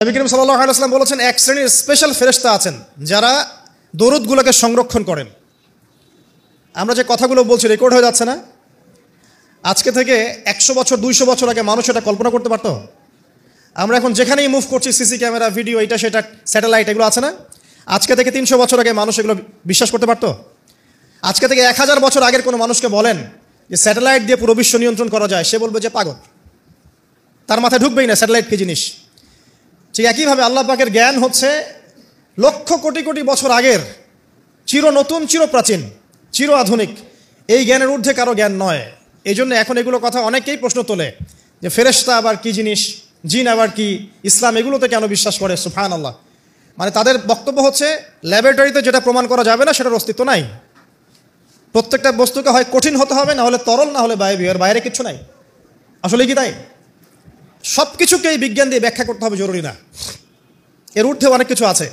নবী করিম সাল্লাল্লাহু আলাইহি ওয়াসাল্লাম বলেছেন, এক শ্রেণীর স্পেশাল ফেরেশতা আছেন যারা দরুদগুলোকে সংরক্ষণ করেন। আমরা যে কথাগুলো বলছি রেকর্ড হয়ে যাচ্ছে না? আজকে থেকে 100 বছর 200 বছর আগে মানুষ এটা কল্পনা করতে পারতো? আমরা এখন যেখানেই মুভ করছি, সিসি ক্যামেরা, ভিডিও, এটা সেটা, স্যাটেলাইট, এগুলো আছে না? আজকে থেকে 300 বছর আগে মানুষ এগুলো বিশ্বাস করতে পারতো? আজকে থেকে 1000 বছর আগের কোনো মানুষকে বলেন যে স্যাটেলাইট দিয়ে পুরো বিশ্ব নিয়ন্ত্রণ করা যায়, সে বলবে যে পাগল, তার মাথায় ঢুকবেই না স্যাটেলাইট কী জিনিস। ঠিক একইভাবে আল্লাহ পাকের জ্ঞান হচ্ছে লক্ষ কোটি কোটি বছর আগের, চির নতুন, চির প্রাচীন, চির আধুনিক। এই জ্ঞানের ঊর্ধ্বে কারো জ্ঞান নয়। এই জন্য এখন এগুলো কথা অনেকেই প্রশ্ন তোলে যে ফেরেশতা আবার কি জিনিস, জিন আবার কি, ইসলাম এগুলোতে কেন বিশ্বাস করে? সুবহানাল্লাহ। মানে তাদের বক্তব্য হচ্ছে ল্যাবরেটরিতে যেটা প্রমাণ করা যাবে না সেটার অস্তিত্ব নাই। প্রত্যেকটা বস্তুকে হয় কঠিন হতে হবে, না হলে তরল, না হলে বায়বীয়, এর বাইরে কিচ্ছু নাই। আসলে কি তাই? সব কিছুকেই বিজ্ঞান দিয়ে ব্যাখ্যা করতে হবে জরুরি না, এর ঊর্ধ্বে অনেক কিছু আছে।